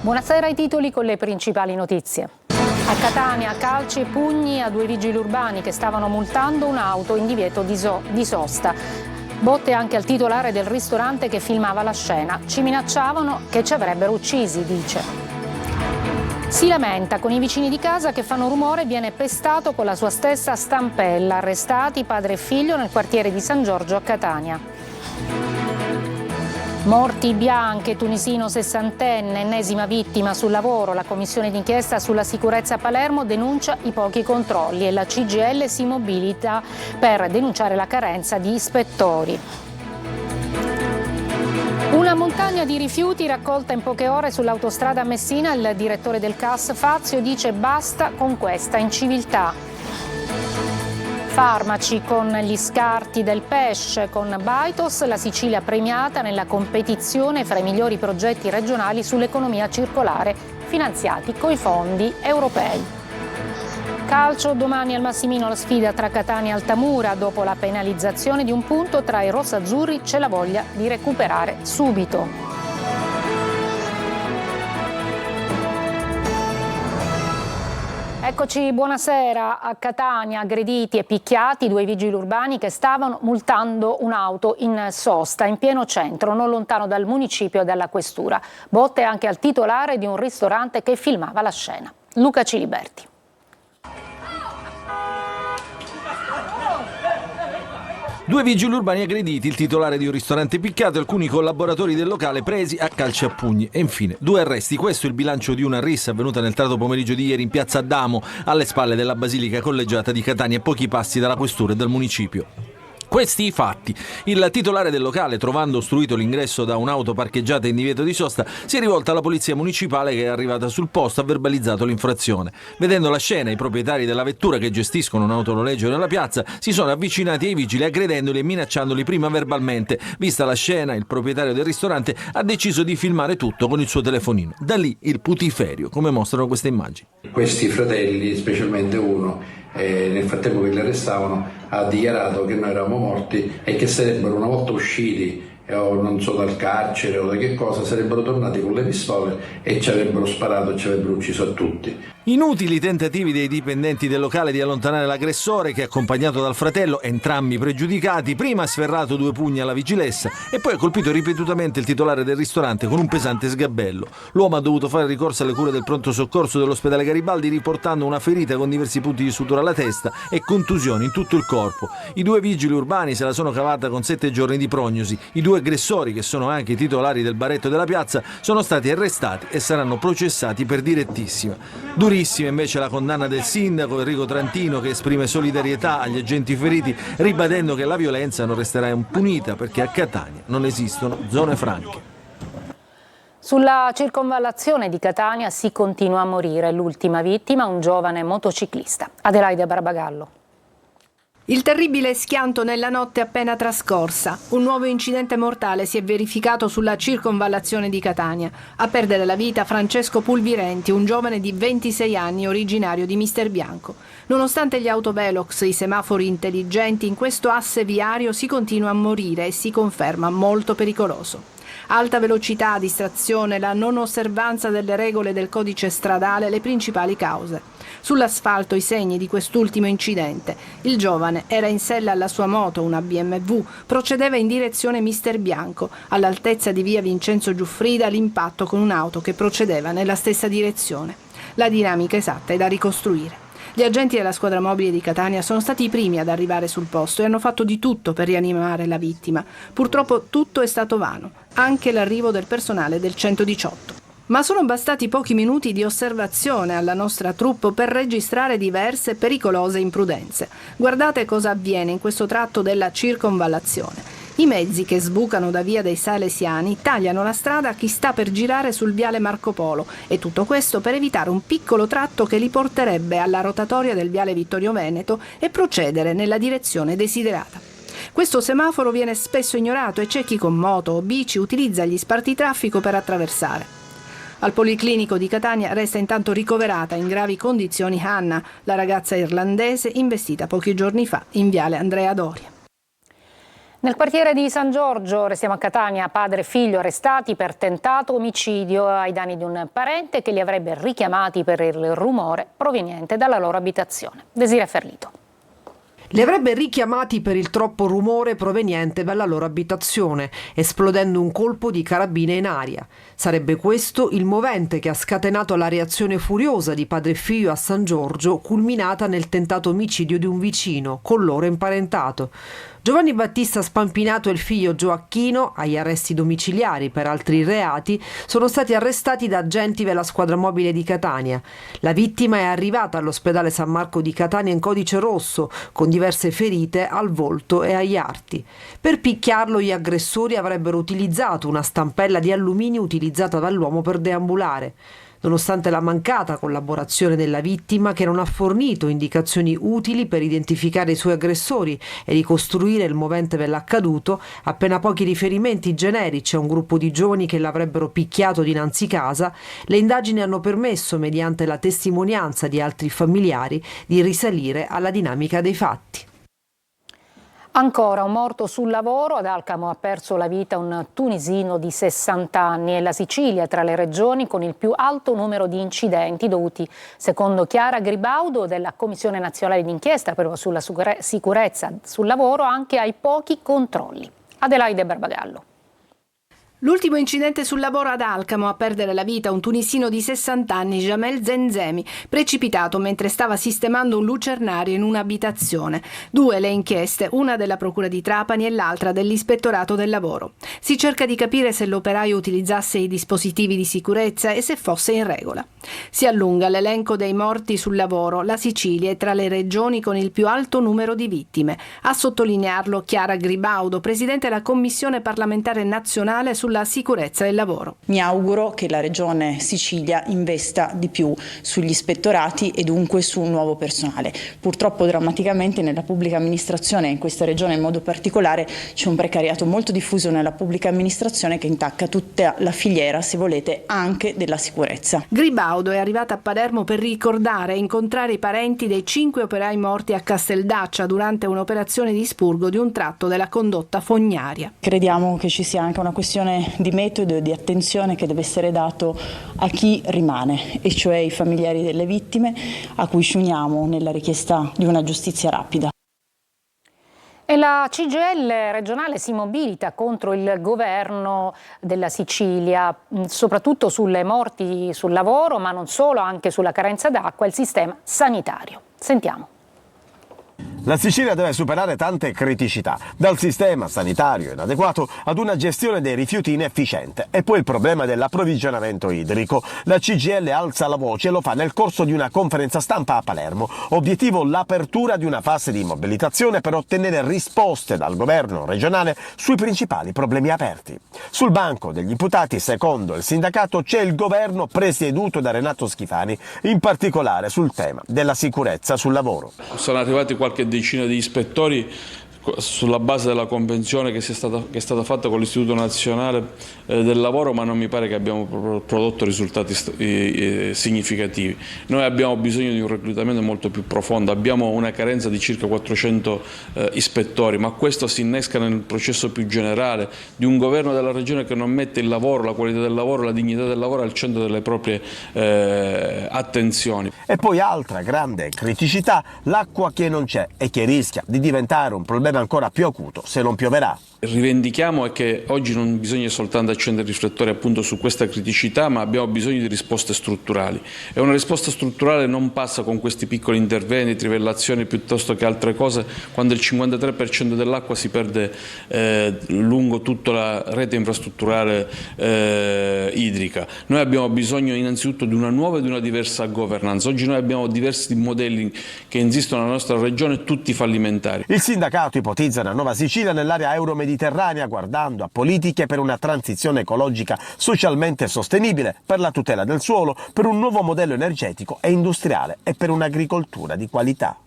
Buonasera, ai titoli con le principali notizie. A Catania, calci e pugni a 2 vigili urbani che stavano multando un'auto in divieto di sosta. Botte anche al titolare del ristorante che filmava la scena. Ci minacciavano che ci avrebbero uccisi, dice. Si lamenta con i vicini di casa che fanno rumore e viene pestato con la sua stessa stampella. Arrestati padre e figlio nel quartiere di San Giorgio a Catania. Morti bianche, tunisino 60enne, ennesima vittima sul lavoro. La commissione d'inchiesta sulla sicurezza a Palermo denuncia i pochi controlli e la CGIL si mobilita per denunciare la carenza di ispettori. Una montagna di rifiuti raccolta in poche ore sull'autostrada a Messina. Il direttore del CAS Fazio dice basta con questa inciviltà. Farmaci con gli scarti del pesce, con Baitos, la Sicilia premiata nella competizione fra i migliori progetti regionali sull'economia circolare finanziati coi fondi europei. Calcio, domani al Massimino la sfida tra Catania e Altamura. Dopo la penalizzazione di un punto tra i rossazzurri c'è la voglia di recuperare subito. Eccoci, buonasera. A Catania, aggrediti e picchiati 2 vigili urbani che stavano multando un'auto in sosta in pieno centro, non lontano dal municipio e dalla questura. Botte anche al titolare di un ristorante che filmava la scena. Luca Ciliberti. Due vigili urbani aggrediti, il titolare di un ristorante picchiato e alcuni collaboratori del locale presi a calci e a pugni. E infine 2 arresti. Questo è il bilancio di una rissa avvenuta nel tardo pomeriggio di ieri in piazza Adamo, alle spalle della Basilica Collegiata di Catania, a pochi passi dalla questura e dal municipio. Questi i fatti. Il titolare del locale, trovando ostruito l'ingresso da un'auto parcheggiata in divieto di sosta, si è rivolto alla polizia municipale che è arrivata sul posto, ha verbalizzato l'infrazione. Vedendo la scena, i proprietari della vettura che gestiscono un autonoleggio nella piazza si sono avvicinati ai vigili aggredendoli e minacciandoli prima verbalmente. Vista la scena, il proprietario del ristorante ha deciso di filmare tutto con il suo telefonino. Da lì il putiferio, come mostrano queste immagini. Questi fratelli, specialmente uno, nel frattempo che li arrestavano, ha dichiarato che noi eravamo morti e che sarebbero, una volta usciti o non so dal carcere o da che cosa, sarebbero tornati con le pistole e ci avrebbero sparato e ci avrebbero ucciso a tutti. Inutili tentativi dei dipendenti del locale di allontanare l'aggressore che, accompagnato dal fratello, entrambi pregiudicati, prima ha sferrato 2 pugni alla vigilessa e poi ha colpito ripetutamente il titolare del ristorante con un pesante sgabello. L'uomo ha dovuto fare ricorso alle cure del pronto soccorso dell'ospedale Garibaldi, riportando una ferita con diversi punti di sutura alla testa e contusioni in tutto il corpo. I 2 vigili urbani se la sono cavata con 7 giorni di prognosi. I 2 aggressori, che sono anche i titolari del baretto della piazza, sono stati arrestati e saranno processati per direttissima. Durissima invece la condanna del sindaco Enrico Trantino, che esprime solidarietà agli agenti feriti, ribadendo che la violenza non resterà impunita perché a Catania non esistono zone franche. Sulla circonvallazione di Catania si continua a morire. L'ultima vittima, un giovane motociclista. Adelaide Barbagallo. Il terribile schianto nella notte appena trascorsa. Un nuovo incidente mortale si è verificato sulla circonvallazione di Catania. A perdere la vita Francesco Pulvirenti, un giovane di 26 anni originario di Misterbianco. Nonostante gli autovelox, i semafori intelligenti, in questo asse viario si continua a morire e si conferma molto pericoloso. Alta velocità, distrazione, la non osservanza delle regole del codice stradale, le principali cause. Sull'asfalto i segni di quest'ultimo incidente. Il giovane era in sella alla sua moto, una BMW, procedeva in direzione Misterbianco. All'altezza di via Vincenzo Giuffrida l'impatto con un'auto che procedeva nella stessa direzione. La dinamica esatta è da ricostruire. Gli agenti della squadra mobile di Catania sono stati i primi ad arrivare sul posto e hanno fatto di tutto per rianimare la vittima. Purtroppo tutto è stato vano, anche l'arrivo del personale del 118. Ma sono bastati pochi minuti di osservazione alla nostra troupe per registrare diverse pericolose imprudenze. Guardate cosa avviene in questo tratto della circonvallazione. I mezzi che sbucano da via dei Salesiani tagliano la strada a chi sta per girare sul viale Marco Polo, e tutto questo per evitare un piccolo tratto che li porterebbe alla rotatoria del viale Vittorio Veneto e procedere nella direzione desiderata. Questo semaforo viene spesso ignorato e c'è chi con moto o bici utilizza gli spartitraffico per attraversare. Al Policlinico di Catania resta intanto ricoverata in gravi condizioni Hanna, la ragazza irlandese investita pochi giorni fa in viale Andrea Doria. Nel quartiere di San Giorgio, restiamo a Catania, padre e figlio arrestati per tentato omicidio ai danni di un parente che li avrebbe richiamati per il rumore proveniente dalla loro abitazione. Desiree Ferlito. Li avrebbe richiamati per il troppo rumore proveniente dalla loro abitazione, esplodendo un colpo di carabina in aria. Sarebbe questo il movente che ha scatenato la reazione furiosa di padre e figlio a San Giorgio, culminata nel tentato omicidio di un vicino, con loro imparentato. Giovanni Battista Spampinato e il figlio Gioacchino, agli arresti domiciliari per altri reati, sono stati arrestati da agenti della squadra mobile di Catania. La vittima è arrivata all'ospedale San Marco di Catania in codice rosso, con diverse ferite al volto e agli arti. Per picchiarlo gli aggressori avrebbero utilizzato una stampella di alluminio utilizzata dall'uomo per deambulare. Nonostante la mancata collaborazione della vittima, che non ha fornito indicazioni utili per identificare i suoi aggressori e ricostruire il movente dell'accaduto, appena pochi riferimenti generici a un gruppo di giovani che l'avrebbero picchiato dinanzi casa, le indagini hanno permesso, mediante la testimonianza di altri familiari, di risalire alla dinamica dei fatti. Ancora un morto sul lavoro, ad Alcamo ha perso la vita un tunisino di 60 anni e la Sicilia è tra le regioni con il più alto numero di incidenti dovuti, secondo Chiara Gribaudo della Commissione Nazionale d'Inchiesta proprio sulla sicurezza sul lavoro, anche ai pochi controlli. Adelaide Barbagallo. L'ultimo incidente sul lavoro ad Alcamo, a perdere la vita un tunisino di 60 anni, Jamel Zenzemi, precipitato mentre stava sistemando un lucernario in un'abitazione. 2 le inchieste, una della Procura di Trapani e l'altra dell'Ispettorato del Lavoro. Si cerca di capire se l'operaio utilizzasse i dispositivi di sicurezza e se fosse in regola. Si allunga l'elenco dei morti sul lavoro. La Sicilia è tra le regioni con il più alto numero di vittime. A sottolinearlo Chiara Gribaudo, presidente della Commissione parlamentare nazionale sulla sicurezza del lavoro. Mi auguro che la Regione Sicilia investa di più sugli ispettorati e dunque su un nuovo personale. Purtroppo drammaticamente nella pubblica amministrazione, in questa regione in modo particolare, c'è un precariato molto diffuso nella pubblica amministrazione che intacca tutta la filiera, se volete, anche della sicurezza. Gribaudo è arrivata a Palermo per ricordare e incontrare i parenti dei 5 operai morti a Casteldaccia durante un'operazione di spurgo di un tratto della condotta fognaria. Crediamo che ci sia anche una questione di metodo e di attenzione che deve essere dato a chi rimane, e cioè i familiari delle vittime, a cui ci uniamo nella richiesta di una giustizia rapida. E la CGIL regionale si mobilita contro il governo della Sicilia, soprattutto sulle morti sul lavoro, ma non solo, anche sulla carenza d'acqua e il sistema sanitario. Sentiamo. La Sicilia deve superare tante criticità, dal sistema sanitario inadeguato ad una gestione dei rifiuti inefficiente e poi il problema dell'approvvigionamento idrico. La CGIL alza la voce e lo fa nel corso di una conferenza stampa a Palermo. Obiettivo l'apertura di una fase di mobilitazione per ottenere risposte dal governo regionale sui principali problemi aperti. Sul banco degli imputati, secondo il sindacato, c'è il governo presieduto da Renato Schifani, in particolare sul tema della sicurezza sul lavoro. Sono arrivati qualche decina di ispettori sulla base della convenzione che è stata fatta con l'Istituto Nazionale del Lavoro, ma non mi pare che abbiamo prodotto risultati significativi. Noi abbiamo bisogno di un reclutamento molto più profondo, abbiamo una carenza di circa 400 ispettori, ma questo si innesca nel processo più generale di un governo della regione che non mette il lavoro, la qualità del lavoro, la dignità del lavoro al centro delle proprie attenzioni. E poi altra grande criticità, l'acqua che non c'è e che rischia di diventare un problema ancora più acuto se non pioverà. Rivendichiamo è che oggi non bisogna soltanto accendere i riflettori appunto su questa criticità, ma abbiamo bisogno di risposte strutturali, e una risposta strutturale non passa con questi piccoli interventi, trivellazioni piuttosto che altre cose, quando il 53% dell'acqua si perde lungo tutta la rete infrastrutturale idrica. Noi abbiamo bisogno innanzitutto di una nuova e di una diversa governance. Oggi noi abbiamo diversi modelli che insistono nella nostra regione, tutti fallimentari. Il sindacato ipotizza una nuova Sicilia nell'area euromediterranea, guardando a politiche per una transizione ecologica socialmente sostenibile, per la tutela del suolo, per un nuovo modello energetico e industriale e per un'agricoltura di qualità.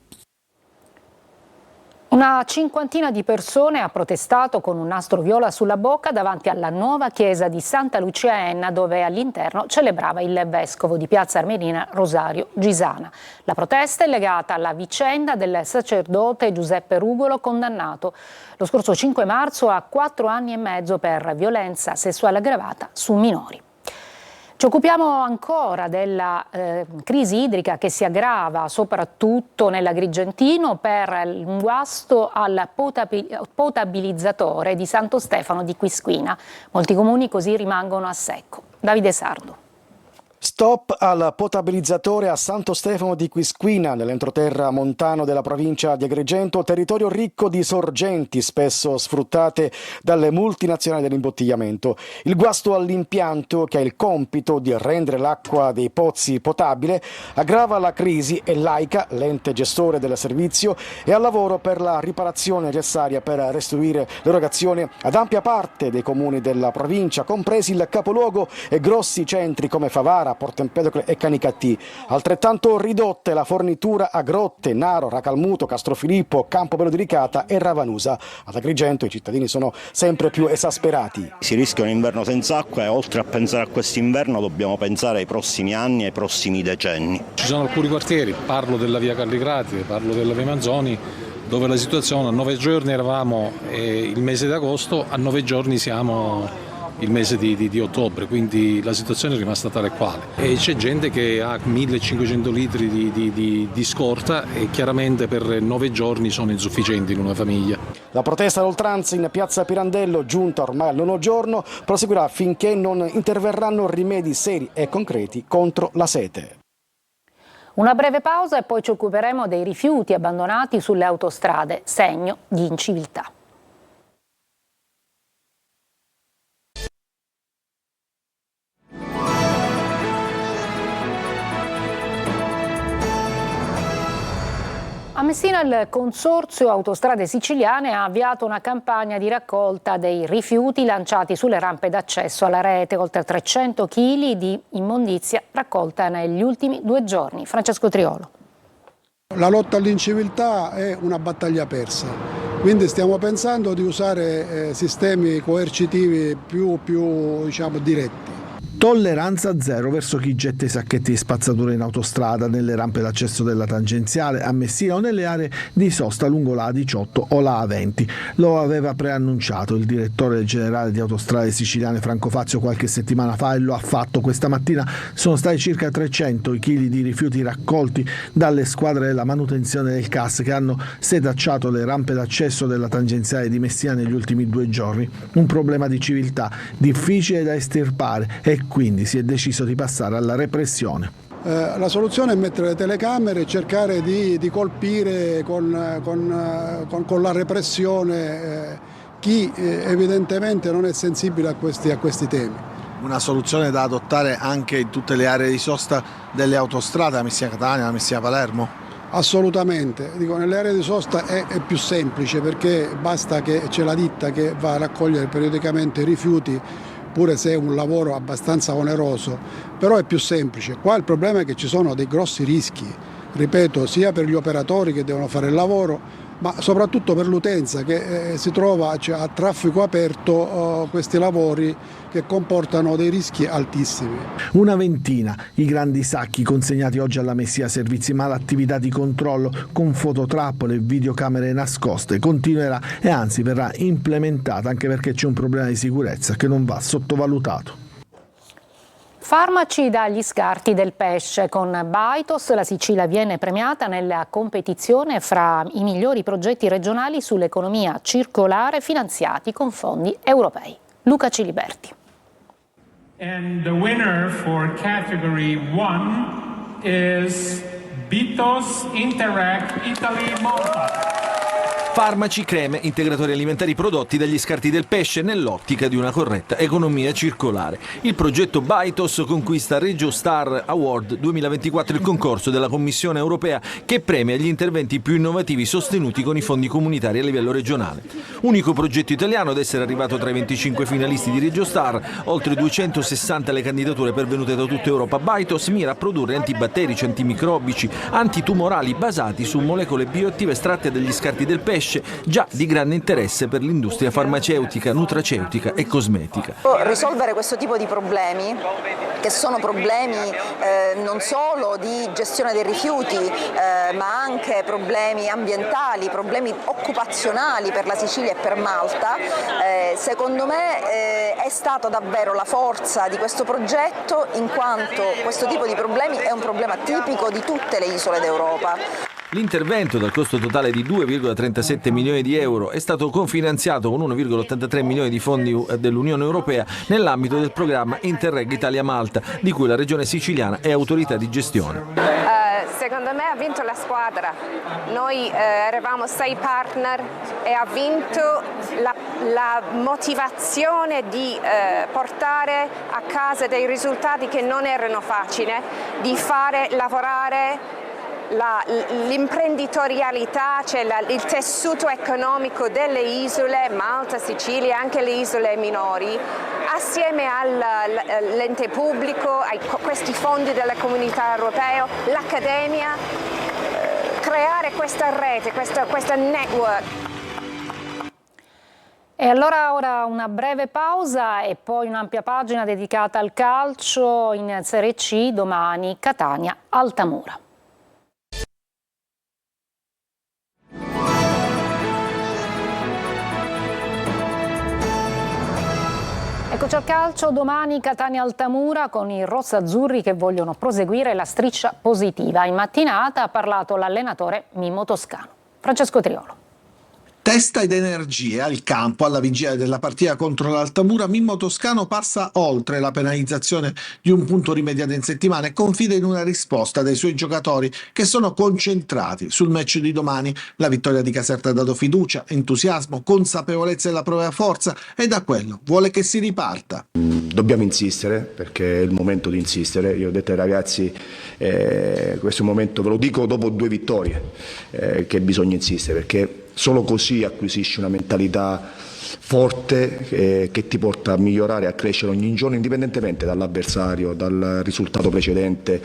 Una cinquantina di persone ha protestato con un nastro viola sulla bocca davanti alla nuova chiesa di Santa Lucia Enna, dove all'interno celebrava il vescovo di Piazza Armerina Rosario Gisana. La protesta è legata alla vicenda del sacerdote Giuseppe Rugolo, condannato lo scorso 5 marzo a 4 anni e mezzo per violenza sessuale aggravata su minori. Ci occupiamo ancora della crisi idrica che si aggrava soprattutto nell'Agrigentino per un guasto al potabilizzatore di Santo Stefano di Quisquina. Molti comuni così rimangono a secco. Davide Sardo. Stop al potabilizzatore a Santo Stefano di Quisquina, nell'entroterra montano della provincia di Agrigento, territorio ricco di sorgenti spesso sfruttate dalle multinazionali dell'imbottigliamento. Il guasto all'impianto, che ha il compito di rendere l'acqua dei pozzi potabile, aggrava la crisi e l'AICA, l'ente gestore del servizio, è al lavoro per la riparazione necessaria per restituire l'erogazione ad ampia parte dei comuni della provincia, compresi il capoluogo e grossi centri come Favara, Porto Empedocle e Canicattì. Altrettanto ridotte la fornitura a Grotte, Naro, Racalmuto, Castrofilippo, Campobello di Licata e Ravanusa. Ad Agrigento i cittadini sono sempre più esasperati. Si rischia un inverno senza acqua e oltre a pensare a quest'inverno dobbiamo pensare ai prossimi anni e ai prossimi decenni. Ci sono alcuni quartieri, parlo della via Calligrati, parlo della via Manzoni, dove la situazione a 9 giorni eravamo il mese di agosto, a 9 giorni siamo il mese di ottobre, quindi la situazione è rimasta tale e quale. E c'è gente che ha 1500 litri di scorta e chiaramente per 9 giorni sono insufficienti in una famiglia. La protesta all'oltranza in piazza Pirandello, giunta ormai al 9° giorno, proseguirà finché non interverranno rimedi seri e concreti contro la sete. Una breve pausa e poi ci occuperemo dei rifiuti abbandonati sulle autostrade, segno di inciviltà. A Messina il Consorzio Autostrade Siciliane ha avviato una campagna di raccolta dei rifiuti lanciati sulle rampe d'accesso alla rete, oltre 300 kg di immondizia raccolta negli ultimi 2 giorni. Francesco Triolo. La lotta all'inciviltà è una battaglia persa, quindi stiamo pensando di usare sistemi coercitivi più diretti. Tolleranza zero verso chi getta i sacchetti di spazzatura in autostrada, nelle rampe d'accesso della tangenziale a Messina o nelle aree di sosta lungo la A18 o la A20. Lo aveva preannunciato il direttore generale di Autostrade Siciliane Franco Fazio qualche settimana fa e lo ha fatto questa mattina. Sono stati circa 300 i chili di rifiuti raccolti dalle squadre della manutenzione del CAS che hanno setacciato le rampe d'accesso della tangenziale di Messina negli ultimi 2 giorni. Un problema di civiltà difficile da estirpare e quindi si è deciso di passare alla repressione. La soluzione è mettere le telecamere e cercare di colpire con la repressione chi evidentemente non è sensibile a questi temi. Una soluzione da adottare anche in tutte le aree di sosta delle autostrade, la Messina-Catania, la Messina-Palermo? Assolutamente, nelle aree di sosta è più semplice perché basta che c'è la ditta che va a raccogliere periodicamente i rifiuti, pure se è un lavoro abbastanza oneroso, però è più semplice. Qua il problema è che ci sono dei grossi rischi, ripeto, sia per gli operatori che devono fare il lavoro, ma soprattutto per l'utenza che si trova a traffico aperto questi lavori che comportano dei rischi altissimi. Una ventina i grandi sacchi consegnati oggi alla Messina Servizi, ma l'attività di controllo con fototrappole e videocamere nascoste continuerà e anzi verrà implementata, anche perché c'è un problema di sicurezza che non va sottovalutato. Farmaci dagli scarti del pesce. Con Baitos la Sicilia viene premiata nella competizione fra i migliori progetti regionali sull'economia circolare finanziati con fondi europei. Luca Ciliberti. And the winner for category 1 is Baitos Interact Italy Malta. Farmaci, creme, integratori alimentari prodotti dagli scarti del pesce nell'ottica di una corretta economia circolare. Il progetto Baitos conquista RegioStar Award 2024, il concorso della Commissione europea che premia gli interventi più innovativi sostenuti con i fondi comunitari a livello regionale. Unico progetto italiano ad essere arrivato tra i 25 finalisti di RegioStar, oltre 260 le candidature pervenute da tutta Europa. Baitos mira a produrre antibatterici, antimicrobici, antitumorali basati su molecole bioattive estratte dagli scarti del pesce, pesce, già di grande interesse per l'industria farmaceutica, nutraceutica e cosmetica. Risolvere questo tipo di problemi, che sono problemi non solo di gestione dei rifiuti, ma anche problemi ambientali, problemi occupazionali per la Sicilia e per Malta, secondo me è stata davvero la forza di questo progetto, in quanto questo tipo di problemi è un problema tipico di tutte le isole d'Europa. L'intervento, dal costo totale di 2,37 milioni di euro, è stato cofinanziato con 1,83 milioni di fondi dell'Unione Europea nell'ambito del programma Interreg Italia-Malta, di cui la regione siciliana è autorità di gestione. Secondo me ha vinto la squadra, noi eravamo 6 partner e ha vinto la motivazione di portare a casa dei risultati che non erano facili, di fare lavorare l'imprenditorialità, cioè il tessuto economico delle isole, Malta, Sicilia e anche le isole minori, assieme all'ente pubblico, a questi fondi della comunità europea, l'accademia, creare questa rete, questa network. E allora ora una breve pausa e poi un'ampia pagina dedicata al calcio in Serie C, domani Catania-Altamura. Eccoci al calcio, domani Catania-Altamura con i rossazzurri che vogliono proseguire la striscia positiva. In mattinata ha parlato l'allenatore Mimmo Toscano. Francesco Triolo. Testa ed energie al campo alla vigilia della partita contro l'Altamura. Mimmo Toscano passa oltre la penalizzazione di un punto rimediato in settimana e confida in una risposta dei suoi giocatori che sono concentrati sul match di domani. La vittoria di Caserta ha dato fiducia, entusiasmo, consapevolezza della propria forza e da quello vuole che si riparta. Dobbiamo insistere perché è il momento di insistere. Io ho detto ai ragazzi questo è il momento, ve lo dico dopo 2 vittorie, che bisogna insistere perché solo così acquisisci una mentalità forte che ti porta a migliorare, a crescere ogni giorno indipendentemente dall'avversario, dal risultato precedente,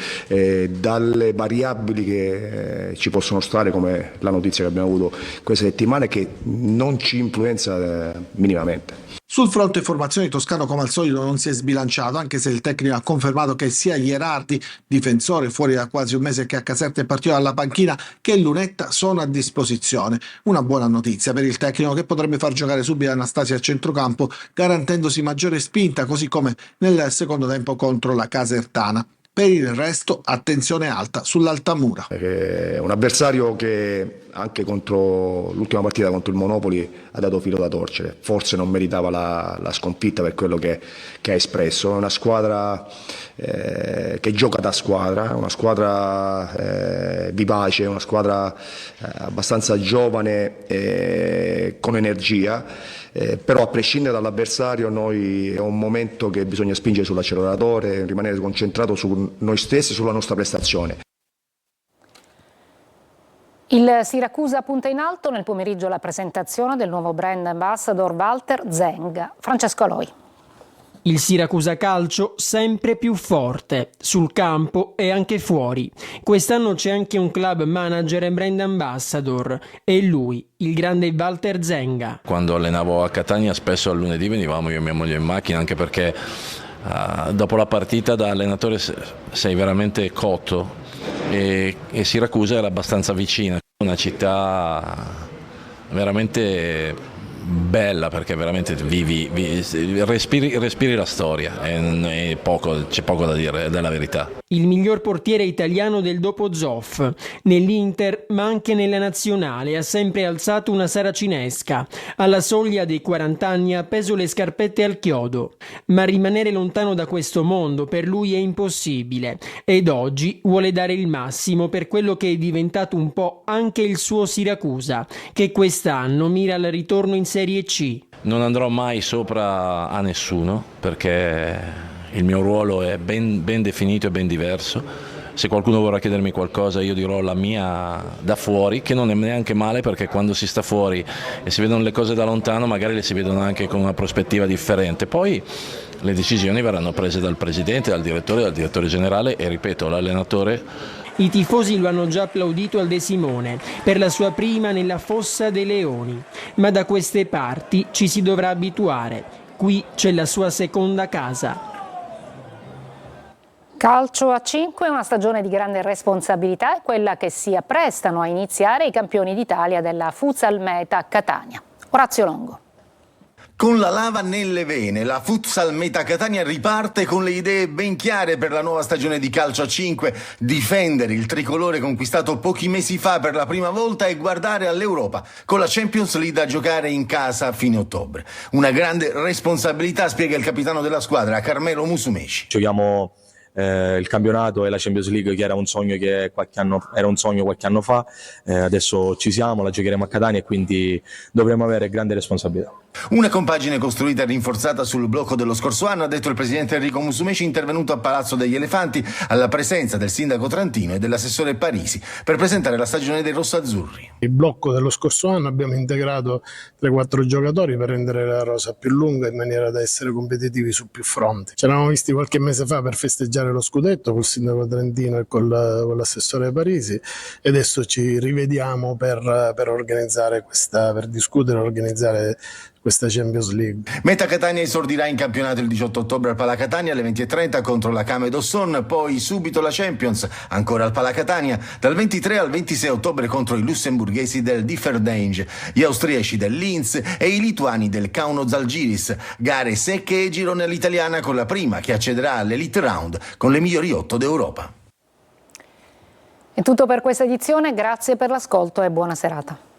dalle variabili che ci possono stare come la notizia che abbiamo avuto queste settimane che non ci influenza minimamente. Sul fronte formazione Toscano come al solito non si è sbilanciato, anche se il tecnico ha confermato che sia Ierardi, difensore fuori da quasi un mese che a Caserta è partito dalla panchina, che Lunetta sono a disposizione. Una buona notizia per il tecnico che potrebbe far giocare subito Anastasia a centrocampo garantendosi maggiore spinta, così come nel secondo tempo contro la Casertana. Per il resto attenzione alta sull'Altamura. È un avversario che anche contro l'ultima partita contro il Monopoli ha dato filo da torcere, forse non meritava la sconfitta per quello che ha espresso. È una squadra che gioca da squadra, una squadra vivace, una squadra abbastanza giovane con energia. Però a prescindere dall'avversario noi è un momento che bisogna spingere sull'acceleratore, rimanere concentrato su noi stessi, sulla nostra prestazione. Il Siracusa punta in alto, nel pomeriggio la presentazione del nuovo brand ambassador Walter Zenga. Francesco Aloi. Il Siracusa Calcio sempre più forte, sul campo e anche fuori. Quest'anno c'è anche un club manager e brand ambassador, e lui, il grande Walter Zenga. Quando allenavo a Catania spesso al lunedì venivamo io e mia moglie in macchina, anche perché dopo la partita da allenatore sei veramente cotto e Siracusa era abbastanza vicina, una città veramente bella perché veramente respiri la storia e c'è poco da dire, è della verità. Il miglior portiere italiano del dopo Zoff, nell'Inter ma anche nella nazionale, ha sempre alzato una saracinesca. Alla soglia dei 40 anni ha appeso le scarpette al chiodo, ma rimanere lontano da questo mondo per lui è impossibile ed oggi vuole dare il massimo per quello che è diventato un po' anche il suo Siracusa, che quest'anno mira al ritorno in Serie C. Non andrò mai sopra a nessuno perché il mio ruolo è ben definito e ben diverso. Se qualcuno vorrà chiedermi qualcosa io dirò la mia da fuori, che non è neanche male perché quando si sta fuori e si vedono le cose da lontano magari le si vedono anche con una prospettiva differente. Poi le decisioni verranno prese dal presidente, dal direttore generale e ripeto, l'allenatore I tifosi lo hanno già applaudito al De Simone per la sua prima nella Fossa dei Leoni, ma da queste parti ci si dovrà abituare. Qui c'è la sua seconda casa. Calcio a 5 è una stagione di grande responsabilità, è quella che si apprestano a iniziare i campioni d'Italia della Futsal Meta Catania. Orazio Longo. Con la lava nelle vene, la Futsal Meta Catania riparte con le idee ben chiare per la nuova stagione di calcio a 5, difendere il tricolore conquistato pochi mesi fa per la prima volta e guardare all'Europa con la Champions League da giocare in casa a fine ottobre. Una grande responsabilità, spiega il capitano della squadra, Carmelo Musumeci. Giochiamo il campionato e la Champions League, che era un sogno qualche anno fa, adesso ci siamo, la giocheremo a Catania e quindi dovremo avere grande responsabilità. Una compagine costruita e rinforzata sul blocco dello scorso anno, ha detto il presidente Enrico Musumeci, intervenuto a Palazzo degli Elefanti alla presenza del sindaco Trantino e dell'assessore Parisi per presentare la stagione dei rossazzurri. Il blocco dello scorso anno abbiamo integrato 3-4 giocatori per rendere la rosa più lunga in maniera da essere competitivi su più fronti. Ci eravamo visti qualche mese fa per festeggiare lo scudetto col sindaco Trantino e con l'assessore Parisi e adesso ci rivediamo per organizzare per discutere e organizzare questa Champions League. Meta Catania esordirà in campionato il 18 ottobre al Pala Catania alle 20:30 contro la Came d'Osson, poi subito la Champions, ancora al Pala Catania, dal 23 al 26 ottobre contro i lussemburghesi del Differdange, gli austriaci del Linz e i lituani del Kauno Žalgiris. Gare secche e girone all'italiana con la prima che accederà all'Elite Round con le migliori 8 d'Europa. È tutto per questa edizione, grazie per l'ascolto e buona serata.